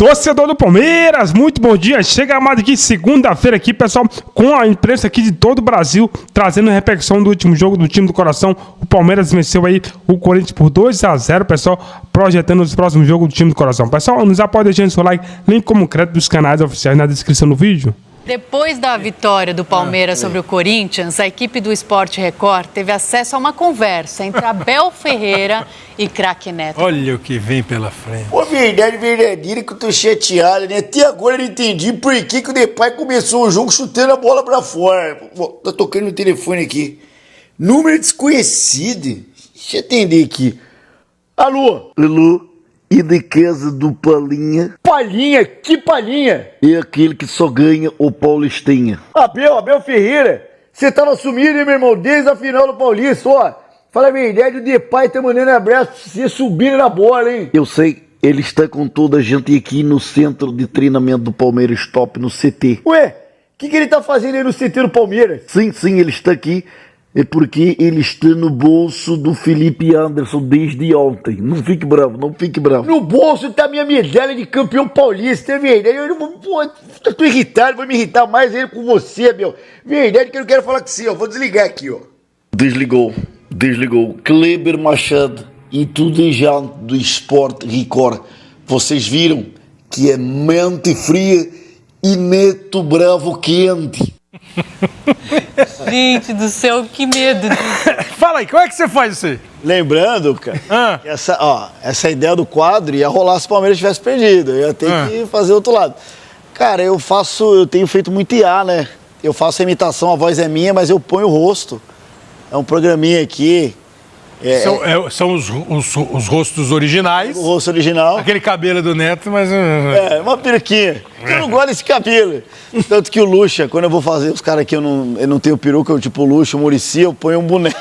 Torcedor do Palmeiras, muito bom dia. Chega mais aqui segunda-feira aqui, pessoal, com a imprensa aqui de todo o Brasil, trazendo a repercussão do último jogo do time do coração. O Palmeiras venceu aí o Corinthians por 2-0, pessoal, projetando os próximos jogos do time do coração. Pessoal, nos apoia deixando seu like, link como crédito dos canais oficiais na descrição do vídeo. Depois da vitória do Palmeiras sobre o Corinthians, a equipe do Sport Record teve acesso a uma conversa entre Abel Ferreira e Craque Neto. Olha o que vem pela frente. Pô, verdade verdadeira que eu tô chateado, né? Até agora eu não entendi por que o Depay começou o jogo chutando a bola pra fora. Tô tocando no telefone aqui. Número desconhecido. Deixa eu atender aqui. Alô? Alô? E de casa do Palinha? Palinha? Que Palinha? É aquele que só ganha o Paulistinha. Abel Ferreira. Você tava sumido, hein, meu irmão? Desde a final do Paulista, ó. Fala a verdade, o Depay tá mandando abraço pra você subindo na bola, hein? Eu sei, ele está com toda a gente aqui no centro de treinamento do Palmeiras Top, no CT. Ué, o que ele tá fazendo aí no CT do Palmeiras? Sim, ele está aqui. É porque ele está no bolso do Felipe Anderson desde ontem. Não fique bravo, não fique bravo. No bolso tá minha medalha de campeão paulista, é verdade. Eu não vou, eu tô irritado, vou me irritar mais ainda com você, meu. Verdade que eu não quero falar com você, ó. Vou desligar aqui, ó. Desligou. Kleber Machado e tudo já do Sport Record. Vocês viram que é mente fria e Neto bravo quente. Gente do céu, que medo disso. Fala aí, como é que você faz isso aí? Lembrando, cara, essa ideia do quadro ia rolar se o Palmeiras tivesse perdido. Eu ia ter que fazer outro lado. Cara, eu tenho feito muito IA, né? Eu faço a imitação, a voz é minha, mas eu ponho o rosto. É um programinha aqui. São os rostos originais. O rosto original. Aquele cabelo do Neto, mas... uma peruquinha. Eu não gosto desse cabelo. Tanto que o Lucha, quando eu vou fazer os caras aqui, eu não tenho peruca, eu tipo o Lucha, o Muricy, eu ponho um boné.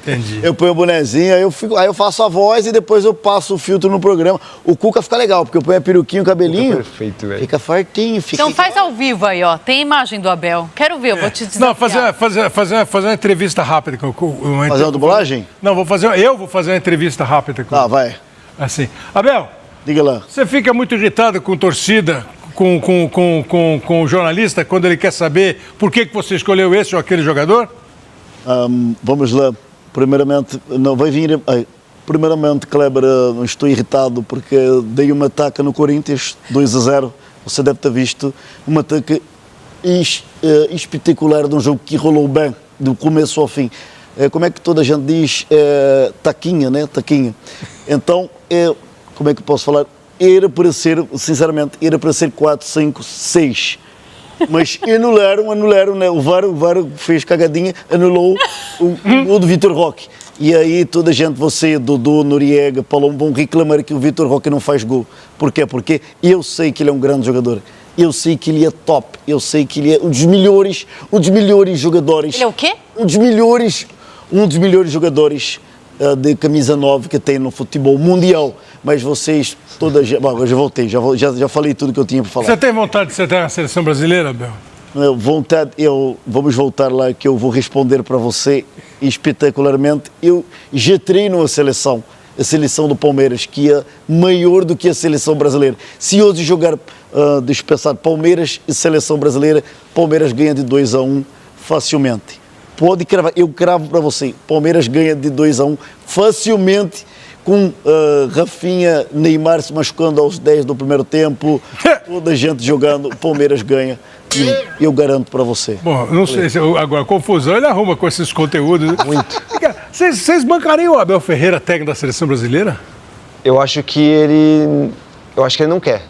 Entendi. Eu ponho o bonezinho, aí eu faço a voz e depois eu passo o filtro no programa. O Cuca fica legal, porque eu ponho a peruquinha, o cabelinho. Perfeito, velho. Fica fartinho, fica... Então faz ao vivo aí, ó. Tem imagem do Abel. Quero ver, eu vou te dizer. Não, fazer uma entrevista rápida. Fazer uma dublagem? Não, eu vou fazer uma entrevista rápida. Vai. Assim. Abel, diga lá. Você fica muito irritado com torcida, com o jornalista, quando ele quer saber por que você escolheu esse ou aquele jogador? Vamos lá. Primeiramente, Kleber, estou irritado porque dei uma ataque no Corinthians, 2-0. Você deve ter visto um ataque espetacular de um jogo que rolou bem, do começo ao fim. Como é que toda a gente diz? Taquinha, né? Taquinha. Então, como é que posso falar? Era para ser, sinceramente, 4, 5, 6. Mas anularam, né? O VAR fez cagadinha, anulou o gol do Vitor Roque. E aí toda a gente, você, Dodô, Noriega, Palom, vão reclamar que o Vitor Roque não faz gol. Porquê? Porque eu sei que ele é um grande jogador. Eu sei que ele é top. Eu sei que ele é um dos melhores jogadores. Ele é o quê? Um dos melhores jogadores de camisa 9 que tem no futebol mundial. Mas vocês, todas... Bom, eu já voltei, já falei tudo que eu tinha para falar. Você tem vontade de ser na seleção brasileira, Abel? Vamos voltar lá que eu vou responder para você espetacularmente. Eu já treino a seleção do Palmeiras, que é maior do que a seleção brasileira. Se hoje jogar, deixa eu pensar, Palmeiras e seleção brasileira, Palmeiras ganha de 2-1 facilmente. Pode cravar, eu cravo para você, Palmeiras ganha de 2-1 facilmente, com Rafinha, Neymar se machucando aos 10 do primeiro tempo, toda a gente jogando, Palmeiras ganha. E eu garanto para você. Bom, não sei se agora confusão ele arruma com esses conteúdos. Muito. Vocês bancariam o Abel Ferreira, técnico da seleção brasileira? Eu acho que ele não quer.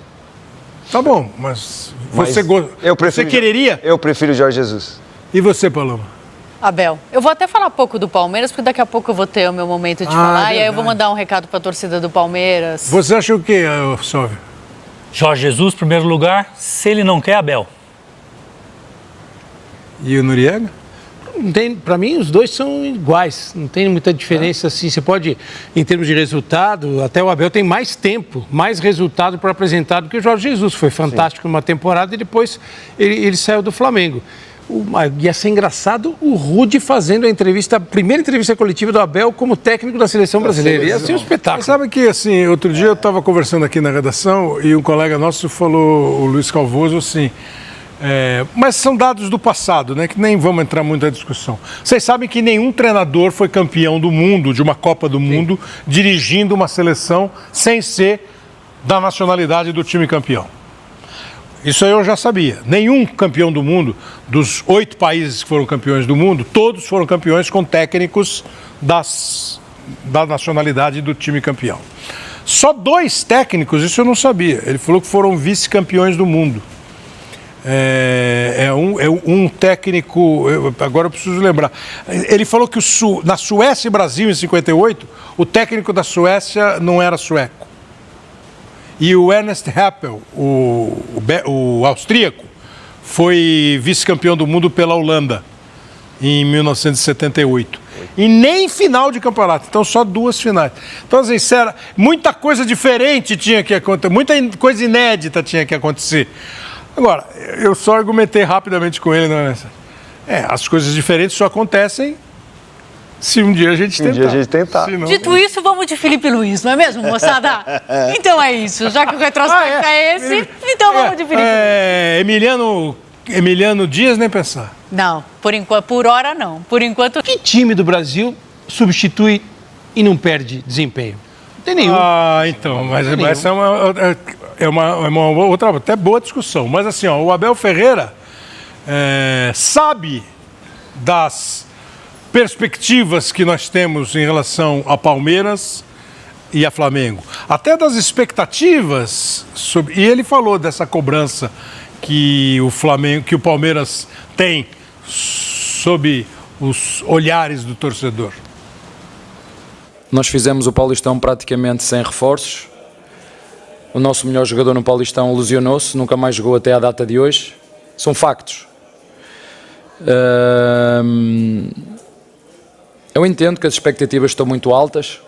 Tá bom, mas você quereria? Eu prefiro o Jorge Jesus. E você, Paloma? Abel, eu vou até falar pouco do Palmeiras, porque daqui a pouco eu vou ter o meu momento de falar, e aí eu vou mandar um recado para a torcida do Palmeiras. Você acha o quê, Sóvio? Jorge Jesus, primeiro lugar, se ele não quer, Abel. E o Noriega? Para mim, os dois são iguais, não tem muita diferença assim. Você pode, em termos de resultado, até o Abel tem mais tempo, mais resultado para apresentar do que o Jorge Jesus. Foi fantástico numa temporada e depois ele saiu do Flamengo. Ia ser engraçado o Rudy fazendo a primeira entrevista coletiva do Abel como técnico da seleção brasileira. Ia ser um espetáculo. Mas sabe que, assim, outro dia eu estava conversando aqui na redação e um colega nosso falou, o Luiz Calvoso, assim, mas são dados do passado, né, que nem vamos entrar muito na discussão. Vocês sabem que nenhum treinador foi campeão do mundo, de uma Copa do Mundo, dirigindo uma seleção sem ser da nacionalidade do time campeão. Isso aí eu já sabia. Nenhum campeão do mundo, dos 8 países que foram campeões do mundo, todos foram campeões com técnicos da nacionalidade do time campeão. Só 2 técnicos, isso eu não sabia. Ele falou que foram vice-campeões do mundo. Um técnico, agora eu preciso lembrar. Ele falou que na Suécia e Brasil, em 58, o técnico da Suécia não era sueco. E o Ernst Happel, o austríaco, foi vice-campeão do mundo pela Holanda em 1978. E nem final de campeonato, então só 2 finais. Então, assim, muita coisa diferente tinha que acontecer, muita coisa inédita tinha que acontecer. Agora, eu só argumentei rapidamente com ele, não é? As coisas diferentes só acontecem se um dia a gente tentar. Senão... Dito isso, vamos de Felipe Luiz, não é mesmo, moçada? Então é isso, já que o retrospecto é esse, então vamos de Felipe Luiz. Emiliano Dias, nem pensar. Não, por hora não. Por enquanto... Que time do Brasil substitui e não perde desempenho? Não tem nenhum. Então, mas essa é uma outra, até boa discussão. Mas assim, o Abel Ferreira sabe das perspectivas que nós temos em relação a Palmeiras e a Flamengo. Até das expectativas, e ele falou dessa cobrança que o Palmeiras tem sob os olhares do torcedor. Nós fizemos o Paulistão praticamente sem reforços. O nosso melhor jogador no Paulistão lesionou-se, nunca mais jogou até à data de hoje. São factos. Eu entendo que as expectativas estão muito altas.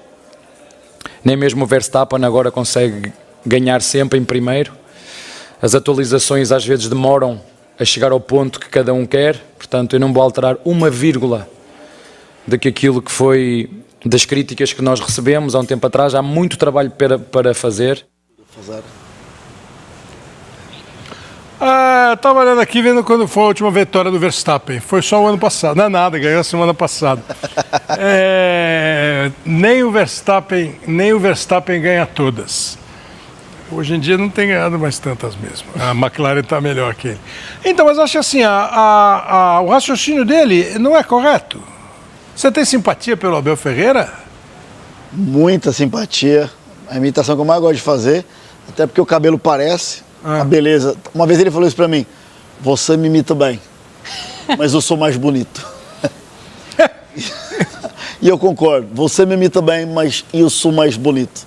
Nem mesmo o Verstappen agora consegue ganhar sempre em primeiro. As atualizações às vezes demoram a chegar ao ponto que cada um quer. Portanto, eu não vou alterar uma vírgula daquilo que foi das críticas que nós recebemos há um tempo atrás. Há muito trabalho para fazer. Estava olhando aqui, vendo quando foi a última vitória do Verstappen. Foi só o ano passado. Não é nada, ganhou a semana passada. Nem o Verstappen ganha todas. Hoje em dia não tem ganhado mais tantas mesmo. A McLaren está melhor que ele. Então, mas acho assim, o raciocínio dele não é correto. Você tem simpatia pelo Abel Ferreira? Muita simpatia. A imitação que eu mais gosto de fazer, até porque o cabelo parece, a beleza. Uma vez ele falou isso pra mim: você me imita bem, mas eu sou mais bonito. E eu concordo, você me imita bem, mas eu sou mais bonito.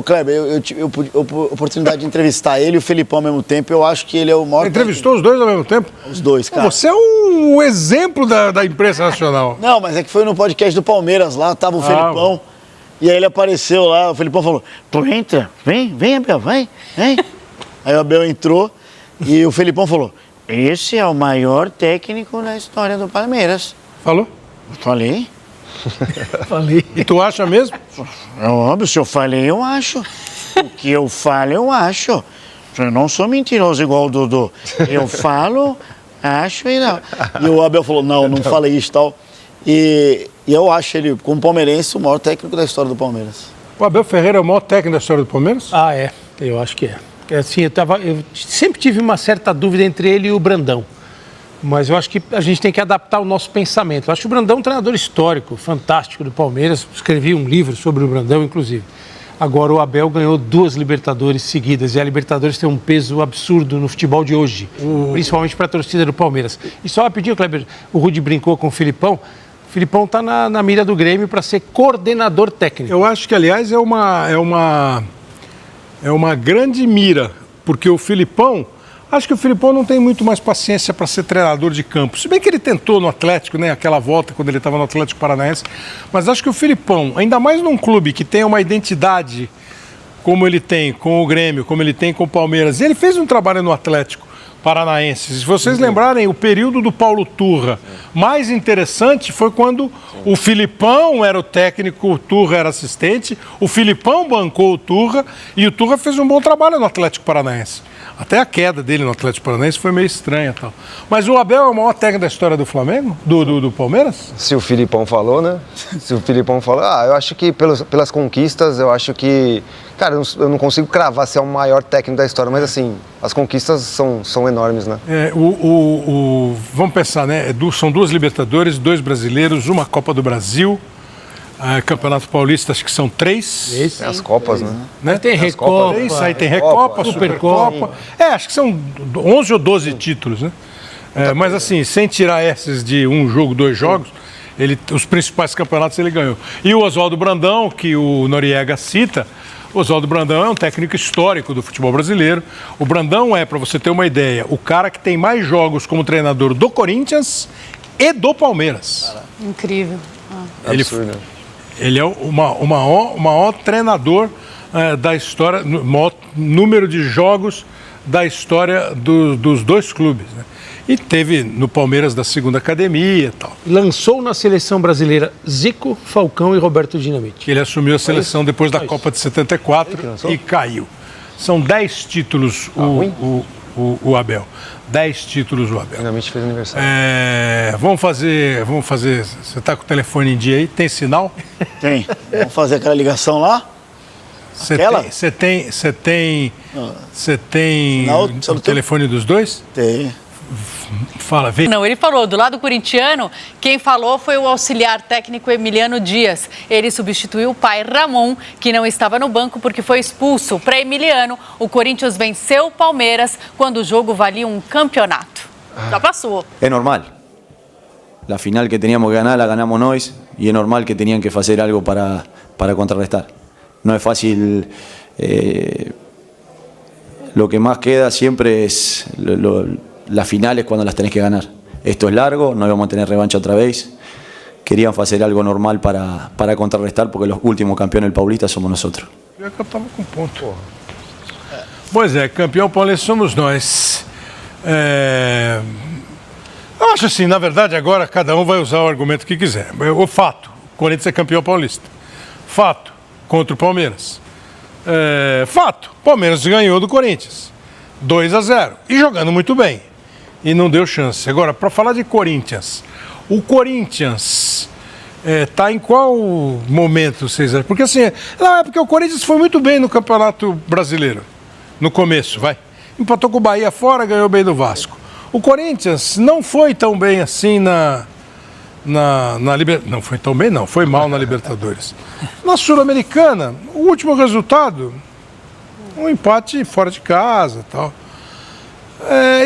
Kleber, eu tive a oportunidade de entrevistar ele e o Felipão ao mesmo tempo. Eu acho que ele é o maior... Entrevistou os dois ao mesmo tempo? Os dois, cara. Você é um exemplo da imprensa nacional. Não, mas é que foi no podcast do Palmeiras lá, tava o Felipão. E aí ele apareceu lá, o Felipão falou: tu entra, vem Abel, vem. Aí o Abel entrou e o Felipão falou: esse é o maior técnico da história do Palmeiras. Falou? Falei. E tu acha mesmo? É óbvio, se eu falei, eu acho. O que eu falo, eu acho. Eu não sou mentiroso igual o Dudu. Eu falo, acho e não. E o Abel falou: não falei isso e tal. E eu acho ele, como palmeirense, o maior técnico da história do Palmeiras. O Abel Ferreira é o maior técnico da história do Palmeiras? Eu acho que é. Assim, eu sempre tive uma certa dúvida entre ele e o Brandão. Mas eu acho que a gente tem que adaptar o nosso pensamento. Eu acho que o Brandão é um treinador histórico, fantástico do Palmeiras. Escrevi um livro sobre o Brandão, inclusive. Agora o Abel ganhou 2 Libertadores seguidas. E a Libertadores tem um peso absurdo no futebol de hoje. Principalmente para a torcida do Palmeiras. E só rapidinho, Kleber, o Rudy brincou com o Filipão. O Filipão está na mira do Grêmio para ser coordenador técnico. Eu acho que, aliás, é uma grande mira. Porque o Filipão... Acho que o Filipão não tem muito mais paciência para ser treinador de campo. Se bem que ele tentou no Atlético, né, aquela volta quando ele estava no Atlético Paranaense. Mas acho que o Filipão, ainda mais num clube que tem uma identidade como ele tem com o Grêmio, como ele tem com o Palmeiras. E ele fez um trabalho no Atlético paranaenses. Se vocês lembrarem, o período do Paulo Turra mais interessante foi quando o Filipão era o técnico, o Turra era assistente, o Filipão bancou o Turra e o Turra fez um bom trabalho no Atlético Paranaense. Até a queda dele no Atlético Paranaense foi meio estranha e tal. Mas o Abel é o maior técnico da história do Flamengo? Do Palmeiras? Se o Filipão falou, né? Se o Filipão falou, eu acho que pelas conquistas, eu acho que... Cara, eu não consigo cravar se é o maior técnico da história, mas assim, as conquistas são enormes, né? Vamos pensar, né? São 2 Libertadores, 2 brasileiros, uma Copa do Brasil, Campeonato Paulista, acho que são 3. Tem as Copas, né? Tem Recopa. Aí tem Recopa, Supercopa. Acho que são 11 ou 12 títulos, né? Mas assim, sem tirar esses de um jogo, 2 jogos, os principais campeonatos ele ganhou. E o Oswaldo Brandão, que o Noriega cita, o Oswaldo Brandão é um técnico histórico do futebol brasileiro. O Brandão para você ter uma ideia, o cara que tem mais jogos como treinador do Corinthians e do Palmeiras. Incrível. Ele é o maior treinador da história, o maior número de jogos da história dos 2 clubes, né? E teve no Palmeiras da segunda academia e tal. Lançou na seleção brasileira Zico, Falcão e Roberto Dinamite. Ele assumiu a seleção depois da Copa de 74 e caiu. São 10 títulos o Abel. 10 títulos o Abel. Dinamite fez aniversário. Vamos fazer. Você está com o telefone em dia aí? Tem sinal? Tem. Vamos fazer aquela ligação lá? Você tem o telefone dos 2? Tem. Fala, vem. Não, ele falou, do lado corintiano, quem falou foi o auxiliar técnico Emiliano Dias. Ele substituiu o pai Ramon, que não estava no banco porque foi expulso. Para Emiliano, o Corinthians venceu o Palmeiras quando o jogo valia um campeonato. Já passou. É normal. La final que teníamos que ganar la ganamos nós e é normal que tenían que fazer algo para contrarrestar. No es fácil. Lo que más queda siempre es las finales cuando las tenés que ganar. Esto es largo, no vamos a tener revancha otra vez. Querían hacer algo normal para contrarrestar porque los últimos campeones del Paulista somos nosotros. Eu estava com ponto. Pois campeão paulista somos nós. Eu acho assim, na verdade, agora cada um vai usar o argumento que quiser. O fato, o Corinthians é campeão paulista. Fato, contra o Palmeiras. Fato, o Palmeiras ganhou do Corinthians. 2-0. E jogando muito bem. E não deu chance. Agora, para falar de Corinthians, o Corinthians está em qual momento, vocês acham? Porque assim, porque o Corinthians foi muito bem no Campeonato Brasileiro. No começo, empatou com o Bahia fora, ganhou bem do Vasco. O Corinthians não foi tão bem assim não foi tão bem, não. Foi mal na Libertadores. Na Sul-Americana, o último resultado, um empate fora de casa e tal.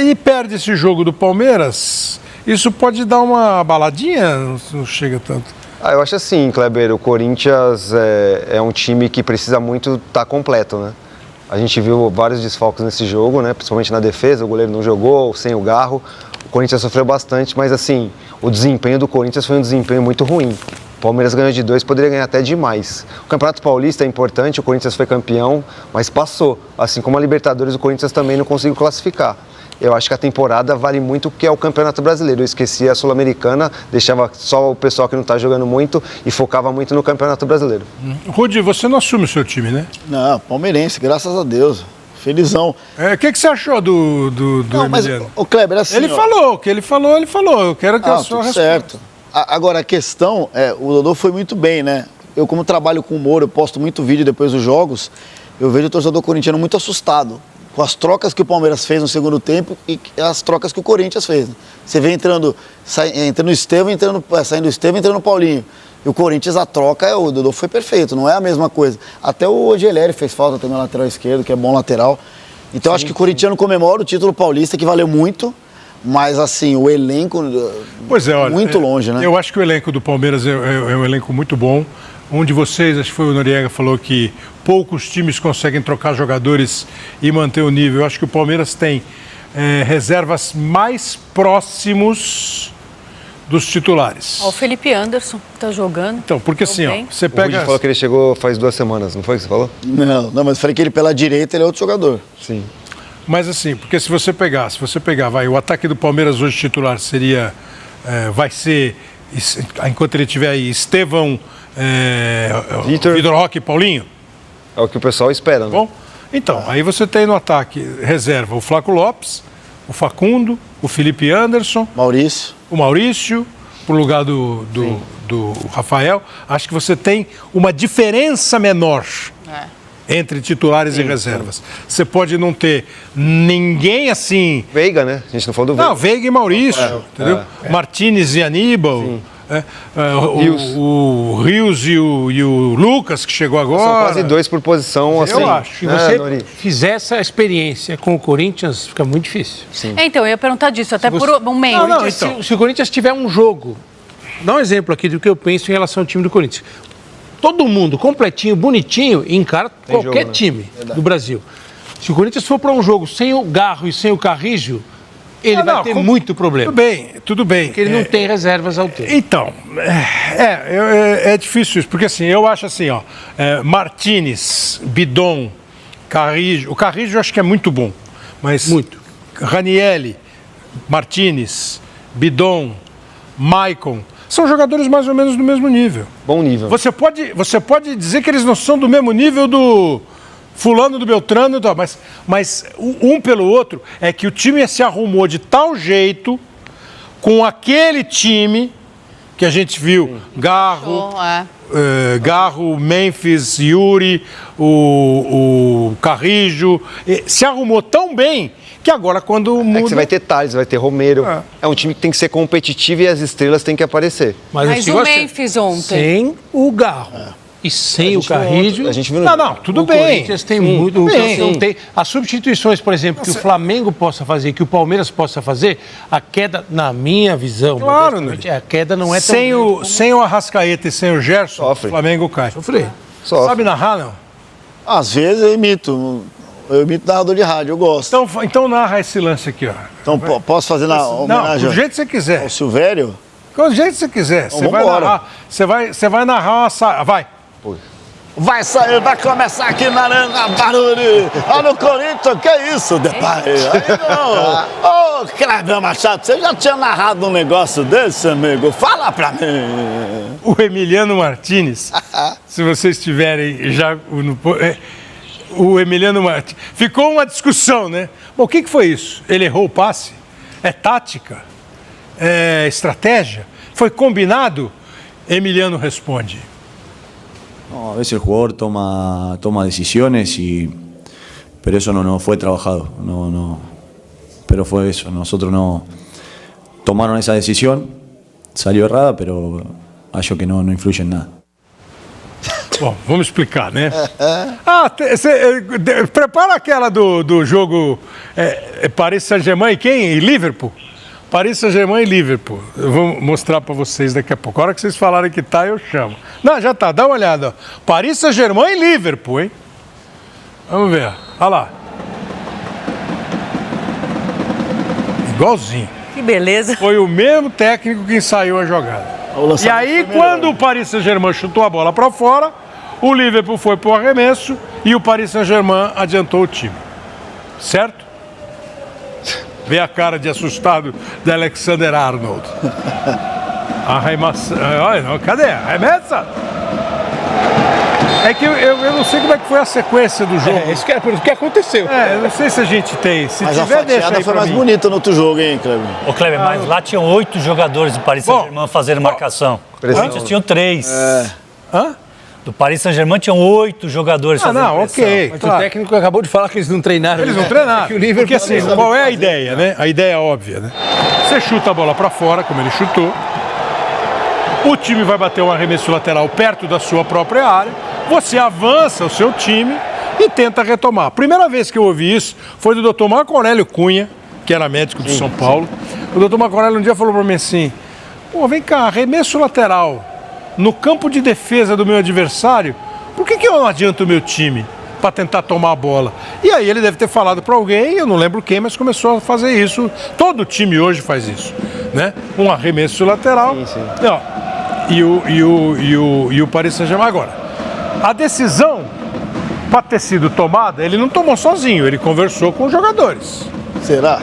E perde esse jogo do Palmeiras, isso pode dar uma baladinha? Não chega tanto. Eu acho assim, Kleber, o Corinthians é um time que precisa muito estar completo, né? A gente viu vários desfalques nesse jogo, né? Principalmente na defesa, o goleiro não jogou, sem o Garro. O Corinthians sofreu bastante, mas assim, o desempenho do Corinthians foi um desempenho muito ruim. O Palmeiras ganhou de 2, poderia ganhar até de mais. O Campeonato Paulista é importante, o Corinthians foi campeão, mas passou. Assim como a Libertadores, o Corinthians também não conseguiu classificar. Eu acho que a temporada vale muito o que é o Campeonato Brasileiro. Eu esqueci a Sul-Americana, deixava só o pessoal que não está jogando muito e focava muito no Campeonato Brasileiro. Rudi, você não assume o seu time, né? Não, palmeirense, graças a Deus. Felizão. O que você achou do não, Emiliano? Mas o Kleber, assim... Ele falou, o que ele falou. Eu quero que a sua resposta. Certo. Agora, a questão o Dodô foi muito bem, né? Eu, como trabalho com humor, eu posto muito vídeo depois dos jogos, eu vejo o torcedor corintiano muito assustado com as trocas que o Palmeiras fez no segundo tempo e as trocas que o Corinthians fez. Né? Você vê entrando o Estevão, saindo o Estevão, entrando o Paulinho. E o Corinthians, a troca, o Dodô foi perfeito, não é a mesma coisa. Até o Ogeleri fez falta também na lateral esquerdo, que é bom lateral. Então, acho que o corintiano comemora o título paulista, que valeu muito, mas, assim, o elenco... olha, muito longe, né? Eu acho que o elenco do Palmeiras é um elenco muito bom. Um de vocês, acho que foi o Noriega, falou que poucos times conseguem trocar jogadores e manter o nível. Eu acho que o Palmeiras tem reservas mais próximos dos titulares. O Felipe Anderson está jogando. Então, porque assim, você pega... O Rudi falou que ele chegou faz 2 semanas, não foi o que você falou? Não, mas eu falei que ele pela direita ele é outro jogador. Sim. Mas assim, porque se você pegar, o ataque do Palmeiras hoje titular seria, vai ser, enquanto ele estiver aí, Estevão, Vitor Roque e Paulinho? É o que o pessoal espera, né? Bom, então, aí você tem no ataque reserva o Flaco Lopes, o Facundo, o Felipe Anderson, o Maurício, pro lugar do Rafael. Acho que você tem uma diferença menor entre titulares e reservas. Você pode não ter ninguém assim... Veiga, né? A gente não falou do Veiga. Não, Veiga e Maurício, entendeu? Martínez e Aníbal. O Rios e o Lucas, que chegou agora. São quase 2 por posição, assim. Eu acho. Se você fizer essa experiência com o Corinthians, fica muito difícil. Então, eu ia perguntar disso, até por um meio. Se o Corinthians tiver um jogo, dá um exemplo aqui do que eu penso em relação ao time do Corinthians. Todo mundo completinho, bonitinho, encara qualquer time do Brasil. Se o Corinthians for para um jogo sem o Garro e sem o Carrijo, ele vai ter muito problema. Tudo bem. Porque ele não tem reservas ao tempo. Então, é difícil isso, porque assim, eu acho assim, ó, Martínez, Bidon, Carrijo, o Carrijo eu acho que é muito bom, mas... Muito. Ranieri, Martínez, Bidon, Maicon, são jogadores mais ou menos do mesmo nível. Bom nível. Você pode dizer que eles não são do mesmo nível do fulano, do Beltrano, mas um pelo outro é que o time se arrumou de tal jeito com aquele time que a gente viu, Garro, Memphis, Yuri, o Carrijo, se arrumou tão bem que agora quando muda... você vai ter Thales, vai ter Romero. É um time que tem que ser competitivo e as estrelas têm que aparecer. Mas o Memphis ontem... Sem o Garro e sem o Carrijo... A gente viu tudo o bem. Corinthians tem muito... Não tem. As substituições, por exemplo, que o Flamengo possa fazer, que o Palmeiras possa fazer, a queda, na minha visão... Claro, né? A queda não é tão grande. Sem o Arrascaeta e sem o Gerson, o Flamengo cai. Sofrer. Sabe narrar, não? Às vezes eu imito narrador de rádio, eu gosto. Então narra esse lance aqui, ó. Então posso fazer na homenagem? Não, do jeito que você quiser. O Silvério? Do jeito que você quiser. Então, Você vai narrar. Você vai narrar uma saia. Vai. Vai sair, vai começar aqui na Arena Barulho. Olha o Corinthians, que é isso, Depay? Aí não. Ô, Kleber Machado, você já tinha narrado um negócio desse, amigo? Fala pra mim. O Emiliano Martínez, se vocês tiverem já... O Emiliano Martínez. Ficou uma discussão, né? Bom, o que foi isso? Ele errou o passe? É tática? É estratégia? Foi combinado? Emiliano responde. No, a veces el jugador toma decisiones, pero eso no fue trabajado. Pero fue eso. Nosotros no tomaron esa decisión, salió errada, pero acho que no influye en nada. Bom, vamos explicar, né? Prepara aquela do jogo Paris Saint-Germain e quem? E Liverpool? Paris Saint-Germain e Liverpool. Eu vou mostrar para vocês daqui a pouco. A hora que vocês falarem que tá, eu chamo. Não, já tá, dá uma olhada. Ó. Paris Saint-Germain e Liverpool, hein? Vamos ver. Olha lá. Igualzinho. Que beleza. Foi o mesmo técnico que ensaiou a jogada. E aí, quando o Paris Saint-Germain chutou a bola para fora, o Liverpool foi pro arremesso e o Paris Saint-Germain adiantou o time. Certo? Vê a cara de assustado de Alexander Arnold. Olha, cadê? Arremessa! É que eu não sei como é que foi a sequência do jogo. Isso que o que aconteceu. Eu não sei se a gente tem. Se Mas tiver, a fatiada foi mais bonita no outro jogo, hein, Kleber? Ô, Kleber, mas lá tinham 8 jogadores do Paris Saint-Germain fazendo marcação. O Corinthians tinham 3. Hã? Do Paris Saint-Germain tinham 8 jogadores fazendo pressão. Ok. Mas o técnico acabou de falar que eles não treinaram. Eles não treinaram. Porque assim, qual é a ideia, né? A ideia é óbvia, né? Você chuta a bola para fora, como ele chutou. O time vai bater um arremesso lateral perto da sua própria área. Você avança o seu time e tenta retomar. A primeira vez que eu ouvi isso foi do Dr. Marco Aurélio Cunha, que era médico de São Paulo. O Dr. Marco Aurélio um dia falou para mim assim: pô, vem cá, arremesso lateral no campo de defesa do meu adversário, por que eu não adianto o meu time para tentar tomar a bola? E aí ele deve ter falado para alguém, eu não lembro quem, mas começou a fazer isso. Todo time hoje faz isso, né? Um arremesso lateral. Sim. Ó, e o Paris Saint-Germain agora. A decisão para ter sido tomada, ele não tomou sozinho, ele conversou com os jogadores. Será?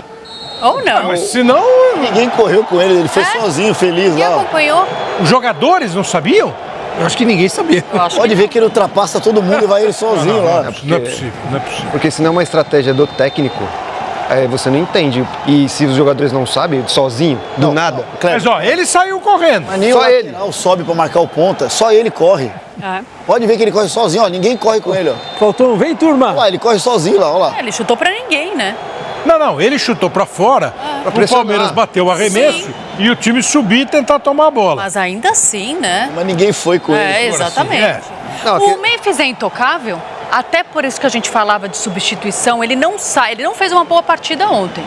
Ou não. Mas senão, Ninguém correu com ele, ele foi sozinho, feliz Quem lá. acompanhou? os jogadores não sabiam? Eu acho que ninguém sabia. Eu acho Pode ver que ele ultrapassa todo mundo e vai ele sozinho lá. Não é possível, não é possível. Porque se não é uma estratégia do técnico, você não entende. E se os jogadores não sabem, sozinho, do nada. Mas ó, ele saiu correndo. Mas nem Só o ele. lateral sobe pra marcar o ponta, só ele corre. É. Pode ver que ele corre sozinho, ó, ninguém corre com ele, ó. Faltou, vem turma. Olha lá, ele corre sozinho lá, olha lá. Ele chutou pra ninguém, né? Não, ele chutou para fora, o pressionar. Palmeiras bateu o arremesso Sim. e o time subir e tentar tomar a bola. Mas ainda assim, né? Mas ninguém foi com ele. Exatamente. É. Não, O Memphis é intocável, até por isso que a gente falava de substituição, ele não sai, ele não fez uma boa partida ontem.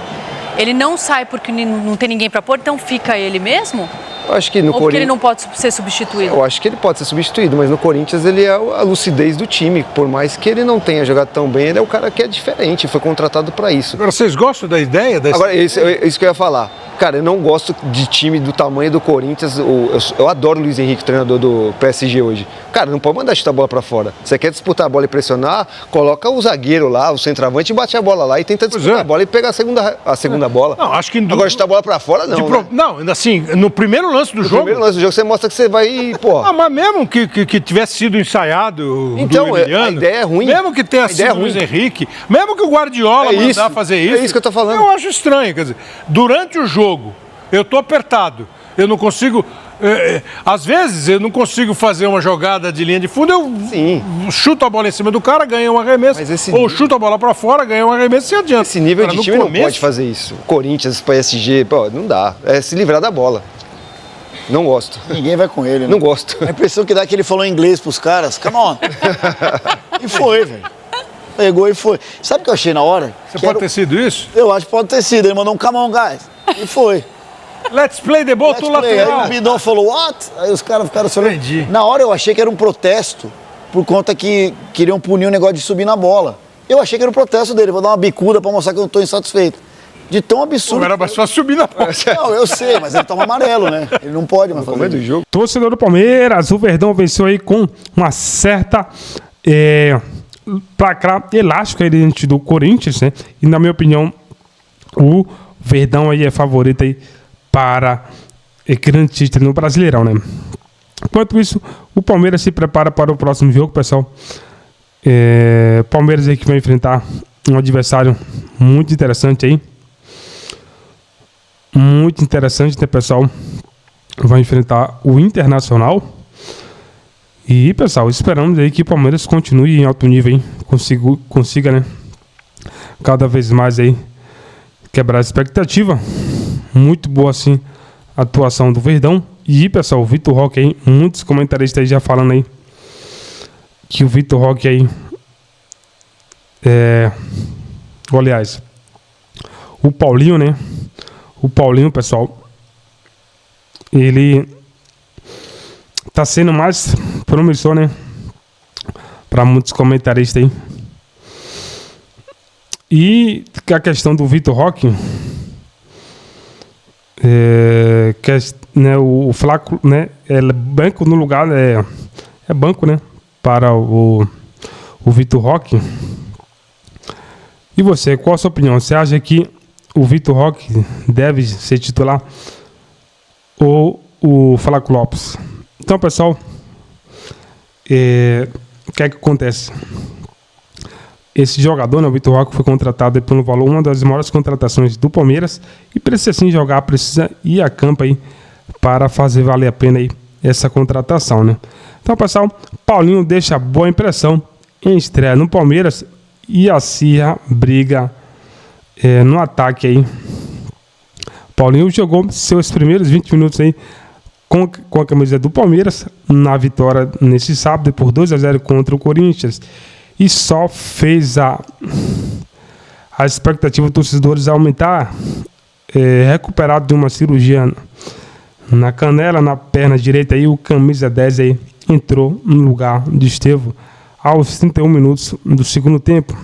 Ele não sai porque não tem ninguém pra pôr, então fica ele mesmo? Eu acho que no Ou porque ele Corinthians. não pode ser substituído? Eu acho que ele pode ser substituído, mas no Corinthians ele é a lucidez do time. Por mais que ele não tenha jogado tão bem, ele é o cara que é diferente, foi contratado para isso. Agora, vocês gostam da ideia? Agora, isso que eu ia falar. Cara, eu não gosto de time do tamanho do Corinthians. Eu adoro o Luiz Henrique, treinador do PSG hoje. Cara, não pode mandar chutar a bola pra fora. Você quer disputar a bola e pressionar, coloca o zagueiro lá, o centroavante, e bate a bola lá e tenta disputar a bola e pegar a segunda bola. Não, acho que... Agora chutar a bola pra fora, não. Né? Não, assim, no primeiro lance do No jogo... primeiro lance do jogo você mostra que você vai, pô... Ah, mas mesmo que tivesse sido ensaiado Então, do Emiliano, a ideia é ruim. mesmo que tenha A ideia sido é o Luiz ruim. Henrique, mesmo que o Guardiola É isso. mandar fazer isso... É isso que eu tô falando. Eu acho estranho, quer dizer, durante o jogo, eu tô apertado, eu não consigo... às vezes eu não consigo fazer uma jogada de linha de fundo, eu chuto a bola em cima do cara, ganho um arremesso, ou chuto a bola pra fora, ganho um arremesso e adianta. Esse nível Agora, de no time começo- não pode fazer isso. Corinthians, PSG, pô, não dá. É se livrar da bola. Não gosto. Ninguém vai com ele, né? Não gosto. A impressão que dá é que ele falou inglês pros caras, come on. E foi, velho. Pegou e foi. Sabe o que eu achei na hora? Você pode ter sido isso? Eu acho que pode ter sido. Ele mandou um come on, guys. E foi. Let's play the ball to Let's play. Aí lateral. o Bidon falou, what? Aí os caras ficaram se olhando. Entendi. Na hora eu achei que era um protesto, por conta que queriam punir o negócio de subir na bola. Eu achei que era um protesto dele, vou dar uma bicuda pra mostrar que eu não tô insatisfeito. De tão absurdo. Era só subir na bola. Não, eu sei, mas ele toma amarelo, né? Ele não pode mais fazer do jogo. Torcedor do Palmeiras, o Verdão venceu aí com uma certa placar elástico aí diante do Corinthians, né? E na minha opinião, o Verdão aí é favorito aí para grande título no Brasileirão, né? Enquanto isso, o Palmeiras se prepara para o próximo jogo, pessoal. Palmeiras aí que vai enfrentar um adversário muito interessante aí. Muito interessante, né, pessoal? Vai enfrentar o Internacional. E, pessoal, esperamos aí que o Palmeiras continue em alto nível, hein? Consiga, né? Cada vez mais aí quebrar a expectativa. Muito boa, assim, a atuação do Verdão. E, pessoal, o Vitor Roque aí, muitos comentaristas aí já falando aí que o Vitor Roque aí aliás, o Paulinho, né? O Paulinho, pessoal, ele tá sendo mais promissor, né? Para muitos comentaristas aí. E a questão do Vitor Roque, né, o Flaco, né? É banco no lugar, é banco, né? Para o Vitor Roque. E você, qual a sua opinião? Você acha que o Vitor Roque deve ser titular ou o Flaco Lopes? Então, pessoal, o que é que acontece? Esse jogador, né, o Vitor Roque, foi contratado pelo valor, uma das maiores contratações do Palmeiras, e precisa sim jogar, precisa ir a campo aí para fazer valer a pena aí essa contratação, né? Então, pessoal, Paulinho deixa boa impressão em estreia no Palmeiras e a Sierra briga no ataque aí. Paulinho jogou seus primeiros 20 minutos aí com a camisa do Palmeiras na vitória nesse sábado por 2-0 contra o Corinthians, e só fez a expectativa dos torcedores aumentar, recuperado de uma cirurgia na canela, na perna direita aí, o camisa 10 aí entrou no lugar de Estevão aos 31 minutos do segundo tempo.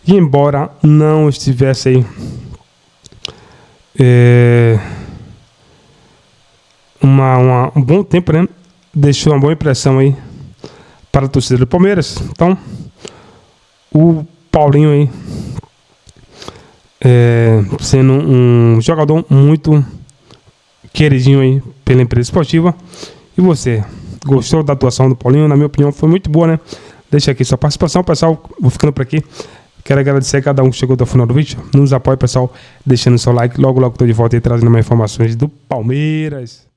E embora não estivesse aí um bom tempo, né? Deixou uma boa impressão aí para a torcida do Palmeiras. Então, o Paulinho aí sendo um jogador muito queridinho aí pela empresa esportiva. E você, gostou da atuação do Paulinho? Na minha opinião foi muito boa, né? Deixa aqui sua participação, pessoal. Vou ficando por aqui. Quero agradecer a cada um que chegou até o final do vídeo. Nos apoie, pessoal, deixando seu like. Logo, logo estou de volta aí trazendo mais informações do Palmeiras.